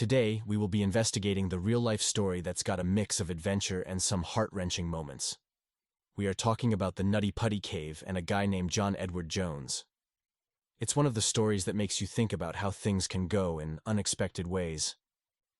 Today, we will be investigating the real-life story that's got a mix of adventure and some heart-wrenching moments. We are talking about the Nutty Putty Cave and a guy named John Edward Jones. It's one of the stories that makes you think about how things can go in unexpected ways.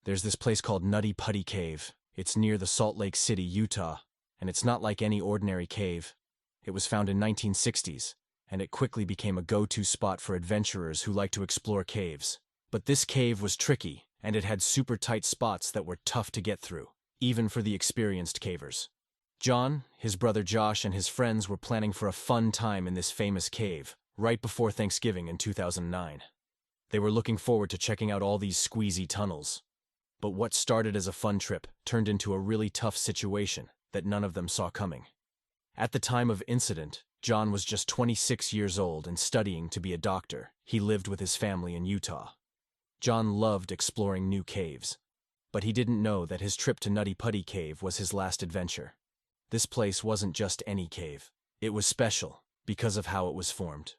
There's this place called Nutty Putty Cave. It's near the Salt Lake City, Utah, and it's not like any ordinary cave. It was found in 1960s, and it quickly became a go-to spot for adventurers who like to explore caves. But this cave was tricky, and it had super tight spots that were tough to get through, even for the experienced cavers. John, his brother Josh, and his friends were planning for a fun time in this famous cave, right before Thanksgiving in 2009. They were looking forward to checking out all these squeezy tunnels. But what started as a fun trip turned into a really tough situation that none of them saw coming. At the time of incident, John was just 26 years old and studying to be a doctor. He lived with his family in Utah. John loved exploring new caves, but he didn't know that his trip to Nutty Putty Cave was his last adventure. This place wasn't just any cave. It was special because of how it was formed.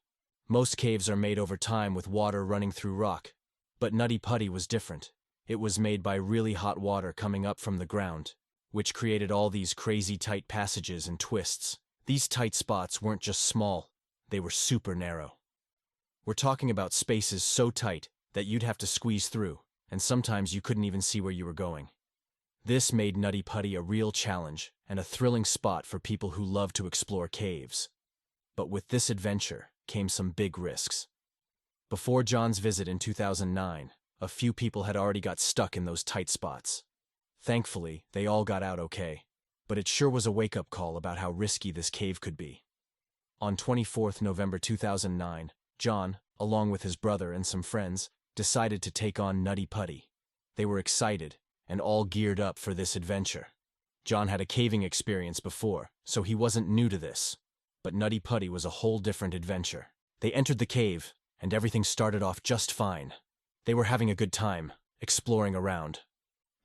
Most caves are made over time with water running through rock, but Nutty Putty was different. It was made by really hot water coming up from the ground, which created all these crazy tight passages and twists. These tight spots weren't just small, they were super narrow. We're talking about spaces so tight that you'd have to squeeze through, and sometimes you couldn't even see where you were going. This made Nutty Putty a real challenge and a thrilling spot for people who love to explore caves. But with this adventure came some big risks. Before John's visit in 2009, a few people had already got stuck in those tight spots. Thankfully, they all got out okay, but it sure was a wake-up call about how risky this cave could be. On 24th November 2009, John, along with his brother and some friends, decided to take on Nutty Putty. They were excited and all geared up for this adventure. John had a caving experience before, so he wasn't new to this, but Nutty Putty was a whole different adventure. They entered the cave, and everything started off just fine. They were having a good time, exploring around.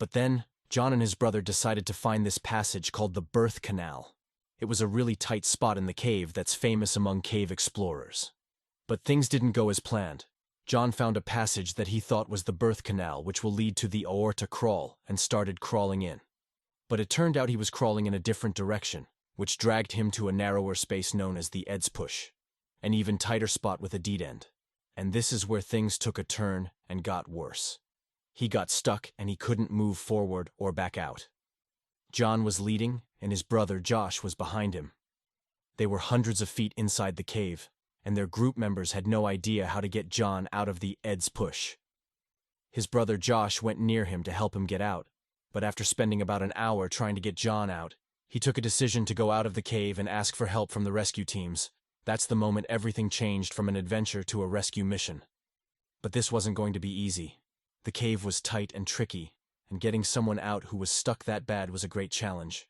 But then, John and his brother decided to find this passage called the Birth Canal. It was a really tight spot in the cave that's famous among cave explorers. But things didn't go as planned. John found a passage that he thought was the birth canal, which will lead to the aorta crawl, and started crawling in. But it turned out he was crawling in a different direction, which dragged him to a narrower space known as the Ed's Push, an even tighter spot with a dead end. And this is where things took a turn and got worse. He got stuck and he couldn't move forward or back out. John was leading and his brother Josh was behind him. They were hundreds of feet inside the cave, and their group members had no idea how to get John out of the Ed's Push. His brother Josh went near him to help him get out, but after spending about an hour trying to get John out, he took a decision to go out of the cave and ask for help from the rescue teams. That's the moment everything changed from an adventure to a rescue mission. But this wasn't going to be easy. The cave was tight and tricky, and getting someone out who was stuck that bad was a great challenge.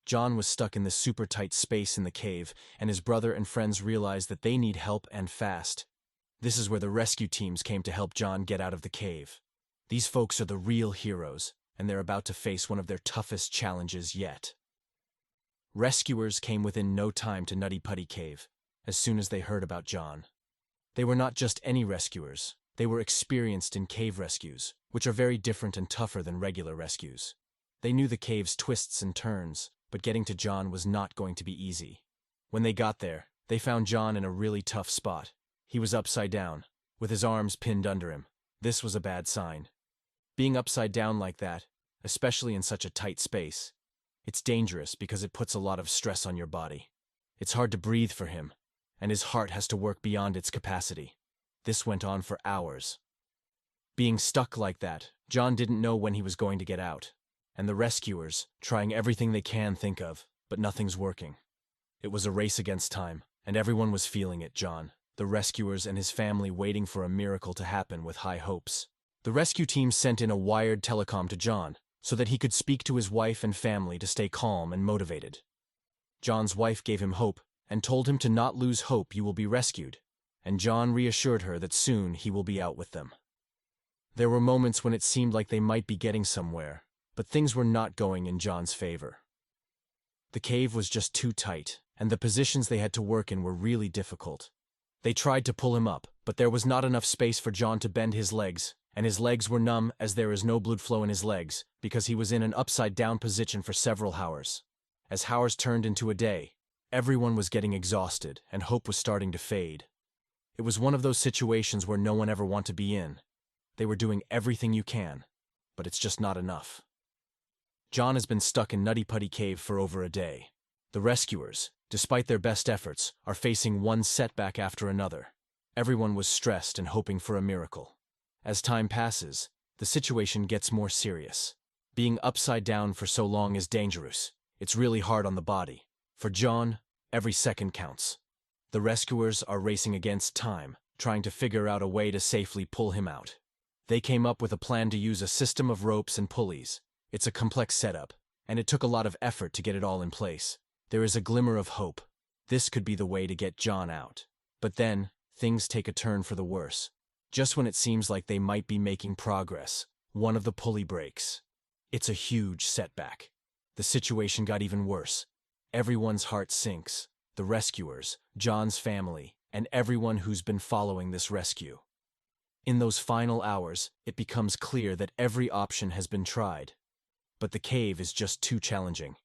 John was stuck in this super tight space in the cave, and his brother and friends realized that they need help and fast. This is where the rescue teams came to help John get out of the cave. These folks are the real heroes, and they're about to face one of their toughest challenges yet. Rescuers came within no time to Nutty Putty Cave as soon as they heard about John. They were not just any rescuers. They were experienced in cave rescues, which are very different and tougher than regular rescues. They knew the cave's twists and turns, but getting to John was not going to be easy. When they got there, they found John in a really tough spot. He was upside down, with his arms pinned under him. This was a bad sign. Being upside down like that, especially in such a tight space, it's dangerous because it puts a lot of stress on your body. It's hard to breathe for him, and his heart has to work beyond its capacity. This went on for hours. Being stuck like that, John didn't know when he was going to get out, and the rescuers, trying everything they can think of, but nothing's working. It was a race against time, and everyone was feeling it, John, the rescuers and his family waiting for a miracle to happen with high hopes. The rescue team sent in a wired telecom to John so that he could speak to his wife and family to stay calm and motivated. John's wife gave him hope and told him to not lose hope. You will be rescued, and John reassured her that soon he will be out with them. There were moments when it seemed like they might be getting somewhere, but things were not going in John's favor. The cave was just too tight, and the positions they had to work in were really difficult. They tried to pull him up, but there was not enough space for John to bend his legs, and his legs were numb as there is no blood flow in his legs because he was in an upside-down position for several hours. As hours turned into a day, everyone was getting exhausted and hope was starting to fade. It was one of those situations where no one ever wants to be in. They were doing everything you can, but it's just not enough. John has been stuck in Nutty Putty Cave for over a day. The rescuers, despite their best efforts, are facing one setback after another. Everyone was stressed and hoping for a miracle. As time passes, the situation gets more serious. Being upside down for so long is dangerous. It's really hard on the body. For John, every second counts. The rescuers are racing against time, trying to figure out a way to safely pull him out. They came up with a plan to use a system of ropes and pulleys. It's a complex setup, and it took a lot of effort to get it all in place. There is a glimmer of hope. This could be the way to get John out. But then, things take a turn for the worse. Just when it seems like they might be making progress, one of the pulley breaks. It's a huge setback. The situation got even worse. Everyone's heart sinks. The rescuers, John's family, and everyone who's been following this rescue. In those final hours, it becomes clear that every option has been tried. But the cave is just too challenging.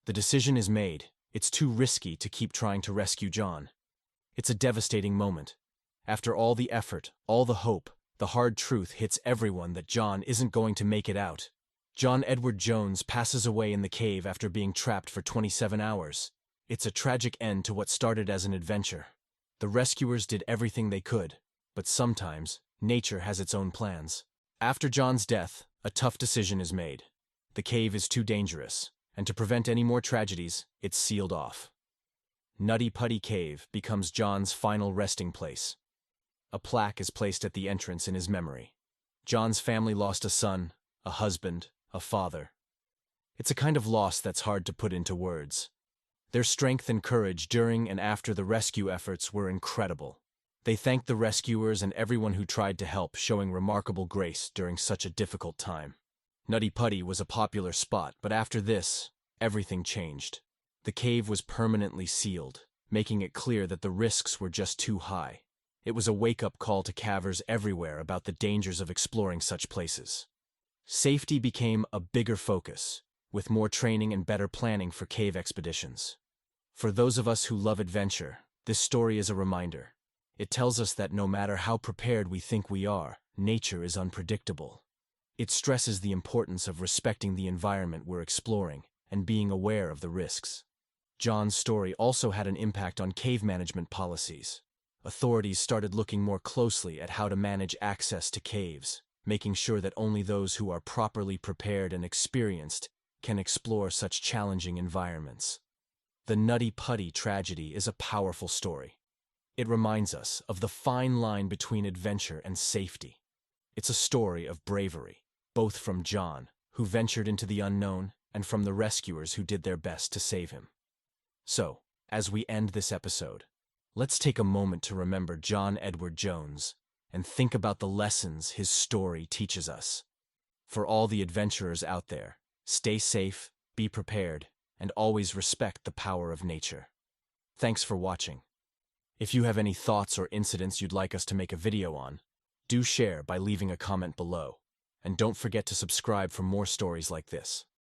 The decision is made. It's too risky to keep trying to rescue John. It's a devastating moment. After all the effort, all the hope, the hard truth hits everyone that John isn't going to make it out. John Edward Jones passes away in the cave after being trapped for 27 hours. It's a tragic end to what started as an adventure. The rescuers did everything they could, but sometimes, nature has its own plans. After John's death, a tough decision is made. The cave is too dangerous, and to prevent any more tragedies, it's sealed off. Nutty Putty Cave becomes John's final resting place. A plaque is placed at the entrance in his memory. John's family lost a son, a husband, a father. It's a kind of loss that's hard to put into words. Their strength and courage during and after the rescue efforts were incredible. They thanked the rescuers and everyone who tried to help, showing remarkable grace during such a difficult time. Nutty Putty was a popular spot, but after this, everything changed. The cave was permanently sealed, making it clear that the risks were just too high. It was a wake-up call to cavers everywhere about the dangers of exploring such places. Safety became a bigger focus, with more training and better planning for cave expeditions. For those of us who love adventure, this story is a reminder. It tells us that no matter how prepared we think we are, nature is unpredictable. It stresses the importance of respecting the environment we're exploring and being aware of the risks. John's story also had an impact on cave management policies. Authorities started looking more closely at how to manage access to caves, making sure that only those who are properly prepared and experienced can explore such challenging environments. The Nutty Putty tragedy is a powerful story. It reminds us of the fine line between adventure and safety. It's a story of bravery, both from John, who ventured into the unknown, and from the rescuers who did their best to save him. So, as we end this episode, let's take a moment to remember John Edward Jones and think about the lessons his story teaches us. For all the adventurers out there, stay safe, be prepared, and always respect the power of nature. Thanks for watching. If you have any thoughts or incidents you'd like us to make a video on, do share by leaving a comment below. And don't forget to subscribe for more stories like this.